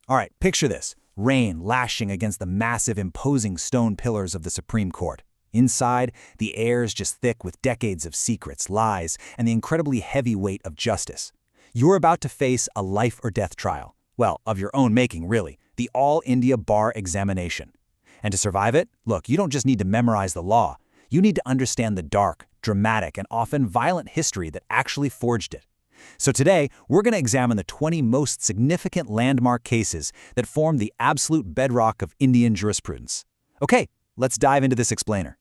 All right, picture this. Rain lashing against the massive, imposing stone pillars of the Supreme Court. Inside, the air is just thick with decades of secrets, lies, and the incredibly heavy weight of justice. You're about to face a life-or-death trial. Well, of your own making, really. The All India Bar Examination. And to survive it, look, you don't just need to memorize the law. You need to understand the dark, dramatic, and often violent history that actually forged it. So today, we're going to examine the 20 most significant landmark cases that form the absolute bedrock of Indian jurisprudence. Okay, let's dive into this explainer.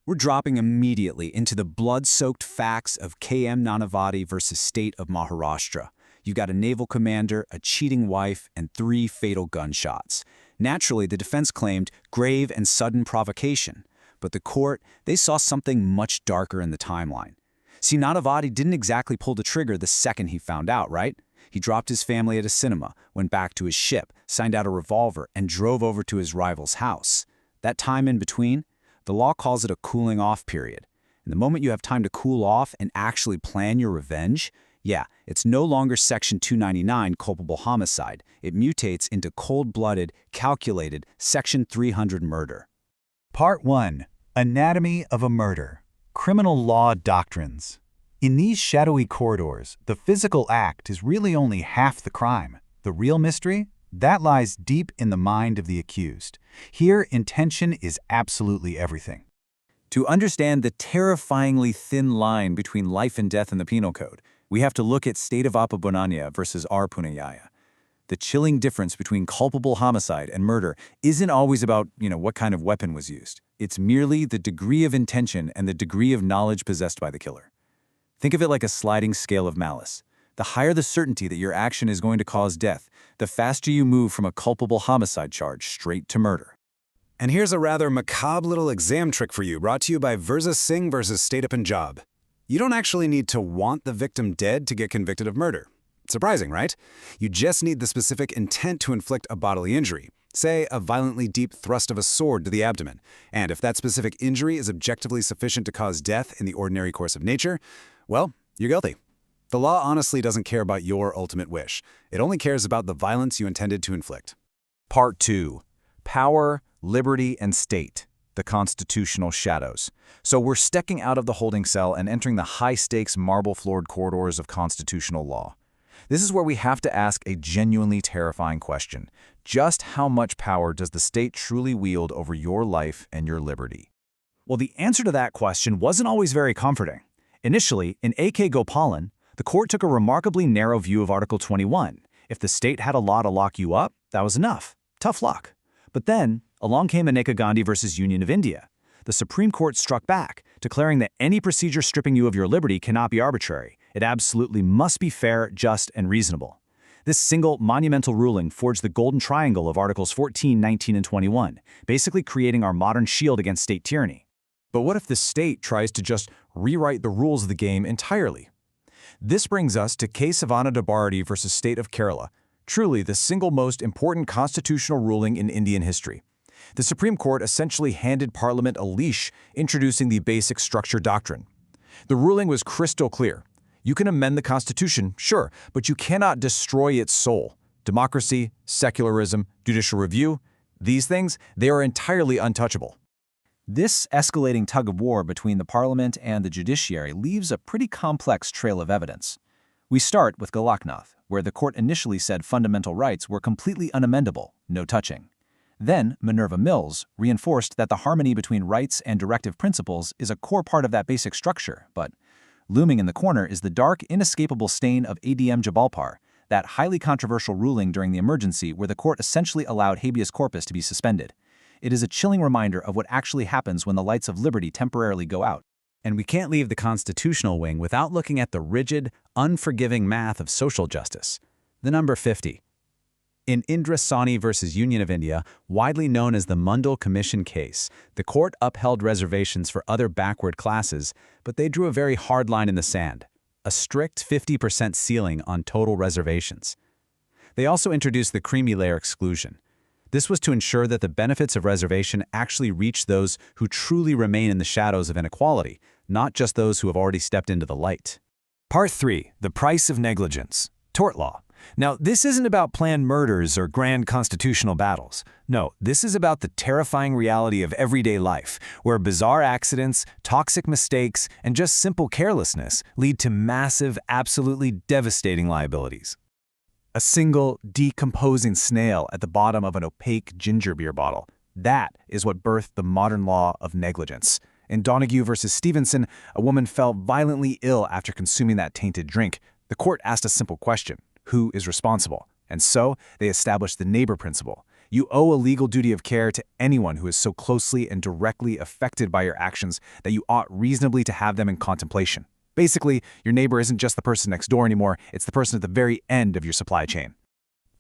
We're dropping immediately into the blood-soaked facts of K.M. Nanavati versus State of Maharashtra. You got a naval commander, a cheating wife, and 3 fatal gunshots. Naturally, the defense claimed grave and sudden provocation. But the court, they saw something much darker in the timeline. See, Nanavati didn't exactly pull the trigger the second he found out, right? He dropped his family at a cinema, went back to his ship, signed out a revolver, and drove over to his rival's house. That time in between, the law calls it a cooling-off period. And the moment you have time to cool off and actually plan your revenge, yeah, it's no longer Section 299 culpable homicide. It mutates into cold-blooded, calculated Section 300 murder. Part 1. Anatomy of a Murder. Criminal Law Doctrines. In these shadowy corridors, the physical act is really only half the crime. The real mystery? That lies deep in the mind of the accused. Here, intention is absolutely everything. To understand the terrifyingly thin line between life and death in the Penal Code, we have to look at State of Apabonania versus R. Punayaya. The chilling difference between culpable homicide and murder isn't always about, what kind of weapon was used. It's merely the degree of intention and the degree of knowledge possessed by the killer. Think of it like a sliding scale of malice. The higher the certainty that your action is going to cause death, the faster you move from a culpable homicide charge straight to murder. And here's a rather macabre little exam trick for you, brought to you by Virsa Singh versus State of Punjab. You don't actually need to want the victim dead to get convicted of murder. Surprising, right? You just need the specific intent to inflict a bodily injury, say a violently deep thrust of a sword to the abdomen. And if that specific injury is objectively sufficient to cause death in the ordinary course of nature, well, you're guilty. The law honestly doesn't care about your ultimate wish. It only cares about the violence you intended to inflict. Part 2. Power, Liberty, and State. The Constitutional Shadows. So we're stepping out of the holding cell and entering the high-stakes, marble-floored corridors of constitutional law. This is where we have to ask a genuinely terrifying question. Just how much power does the state truly wield over your life and your liberty? Well, the answer to that question wasn't always very comforting. Initially, in A.K. Gopalan, the court took a remarkably narrow view of Article 21. If the state had a law to lock you up, that was enough. Tough luck. But then, along came Maneka Gandhi versus Union of India. The Supreme Court struck back, declaring that any procedure stripping you of your liberty cannot be arbitrary. It absolutely must be fair, just, and reasonable. This single, monumental ruling forged the golden triangle of Articles 14, 19, and 21, basically creating our modern shield against state tyranny. But what if the state tries to just rewrite the rules of the game entirely? This brings us to Kesavananda Bharati versus State of Kerala, truly the single most important constitutional ruling in Indian history. The Supreme Court essentially handed Parliament a leash, introducing the basic structure doctrine. The ruling was crystal clear. You can amend the Constitution, sure, but you cannot destroy its soul. Democracy, secularism, judicial review, these things, they are entirely untouchable. This escalating tug-of-war between the Parliament and the judiciary leaves a pretty complex trail of evidence. We start with Golaknath, where the court initially said fundamental rights were completely unamendable, no touching. Then, Minerva Mills reinforced that the harmony between rights and directive principles is a core part of that basic structure, but looming in the corner is the dark, inescapable stain of ADM Jabalpur, that highly controversial ruling during the emergency where the court essentially allowed habeas corpus to be suspended. It is a chilling reminder of what actually happens when the lights of liberty temporarily go out. And we can't leave the constitutional wing without looking at the rigid, unforgiving math of social justice. The number 50. In Indra Sawhney versus Union of India, widely known as the Mundal Commission case, the court upheld reservations for other backward classes, but they drew a very hard line in the sand, a strict 50% ceiling on total reservations. They also introduced the creamy layer exclusion. This was to ensure that the benefits of reservation actually reach those who truly remain in the shadows of inequality, not just those who have already stepped into the light. Part 3. The Price of Negligence. Tort Law. Now, this isn't about planned murders or grand constitutional battles. No, this is about the terrifying reality of everyday life, where bizarre accidents, toxic mistakes, and just simple carelessness lead to massive, absolutely devastating liabilities. A single, decomposing snail at the bottom of an opaque ginger beer bottle. That is what birthed the modern law of negligence. In Donoghue versus Stevenson, a woman fell violently ill after consuming that tainted drink. The court asked a simple question: who is responsible? And so, they established the neighbor principle. You owe a legal duty of care to anyone who is so closely and directly affected by your actions that you ought reasonably to have them in contemplation. Basically, your neighbor isn't just the person next door anymore, it's the person at the very end of your supply chain.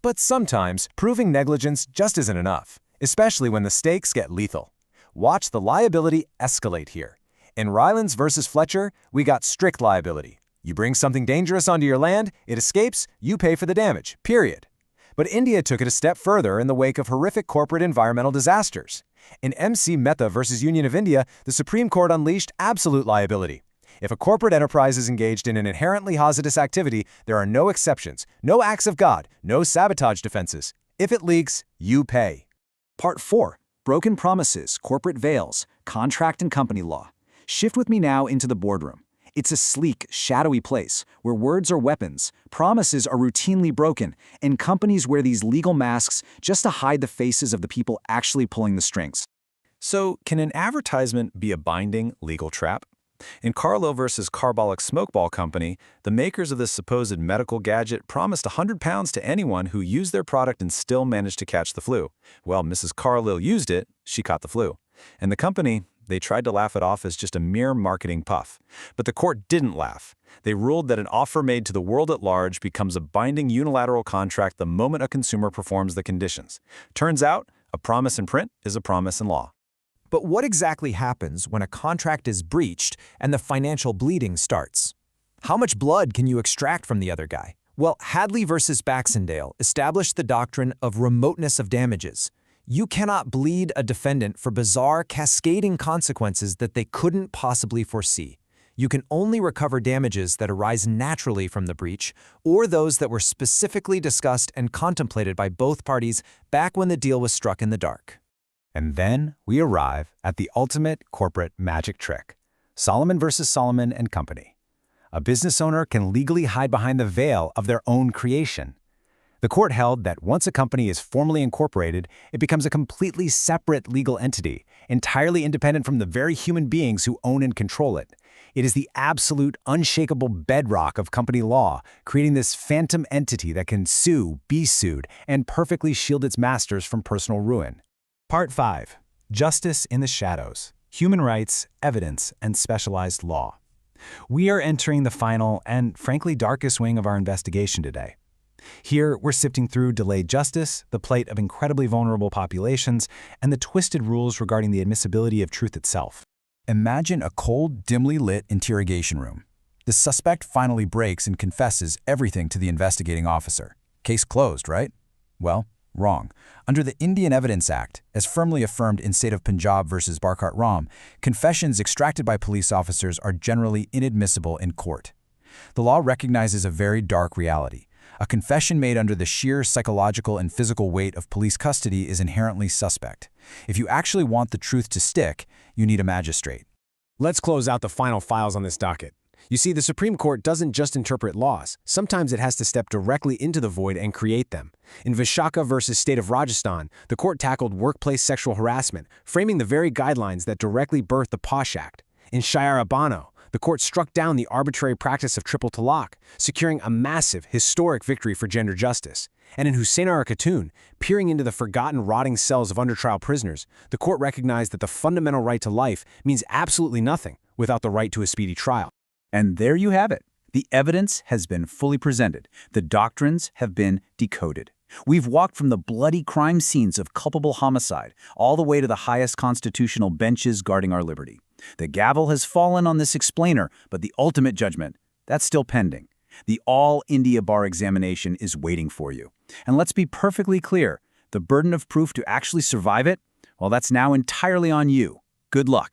But sometimes, proving negligence just isn't enough, especially when the stakes get lethal. Watch the liability escalate here. In Rylands versus Fletcher, we got strict liability. You bring something dangerous onto your land, it escapes, you pay for the damage, period. But India took it a step further in the wake of horrific corporate environmental disasters. In MC Mehta versus Union of India, the Supreme Court unleashed absolute liability. If a corporate enterprise is engaged in an inherently hazardous activity, there are no exceptions, no acts of God, no sabotage defenses. If it leaks, you pay. Part 4. Broken promises, corporate veils, contract and company law. Shift with me now into the boardroom. It's a sleek, shadowy place where words are weapons, promises are routinely broken, and companies wear these legal masks just to hide the faces of the people actually pulling the strings. So, can an advertisement be a binding legal trap? In Carlo versus Carbolic Smokeball Company, the makers of this supposed medical gadget promised £100 to anyone who used their product and still managed to catch the flu. Well, Mrs. Carlyle used it, she caught the flu. And the company, they tried to laugh it off as just a mere marketing puff. But the court didn't laugh. They ruled that an offer made to the world at large becomes a binding unilateral contract the moment a consumer performs the conditions. Turns out, a promise in print is a promise in law. But what exactly happens when a contract is breached and the financial bleeding starts? How much blood can you extract from the other guy? Well, Hadley versus Baxendale established the doctrine of remoteness of damages. You cannot bleed a defendant for bizarre, cascading consequences that they couldn't possibly foresee. You can only recover damages that arise naturally from the breach, or those that were specifically discussed and contemplated by both parties back when the deal was struck in the dark. And then we arrive at the ultimate corporate magic trick: Salomon versus Salomon and Company. A business owner can legally hide behind the veil of their own creation. The court held that once a company is formally incorporated, it becomes a completely separate legal entity, entirely independent from the very human beings who own and control it. It is the absolute, unshakable bedrock of company law, creating this phantom entity that can sue, be sued, and perfectly shield its masters from personal ruin. Part 5. Justice in the Shadows. Human Rights, Evidence, and Specialized Law. We are entering the final and, frankly, darkest wing of our investigation today. Here, we're sifting through delayed justice, the plight of incredibly vulnerable populations, and the twisted rules regarding the admissibility of truth itself. Imagine a cold, dimly lit interrogation room. The suspect finally breaks and confesses everything to the investigating officer. Case closed, right? Well, wrong. Under the Indian Evidence Act, as firmly affirmed in State of Punjab versus Barkhat Ram, confessions extracted by police officers are generally inadmissible in court. The law recognizes a very dark reality. A confession made under the sheer psychological and physical weight of police custody is inherently suspect. If you actually want the truth to stick, you need a magistrate. Let's close out the final files on this docket. You see, the Supreme Court doesn't just interpret laws. Sometimes it has to step directly into the void and create them. In Vishaka versus State of Rajasthan, the court tackled workplace sexual harassment, framing the very guidelines that directly birthed the Posh Act. In Shire Abano, the court struck down the arbitrary practice of triple talaq, securing a massive, historic victory for gender justice. And in Hussain Khatun, peering into the forgotten rotting cells of under-trial prisoners, the court recognized that the fundamental right to life means absolutely nothing without the right to a speedy trial. And there you have it. The evidence has been fully presented. The doctrines have been decoded. We've walked from the bloody crime scenes of culpable homicide all the way to the highest constitutional benches guarding our liberty. The gavel has fallen on this explainer, but the ultimate judgment, that's still pending. The All-India Bar examination is waiting for you. And let's be perfectly clear, the burden of proof to actually survive it, well, that's now entirely on you. Good luck.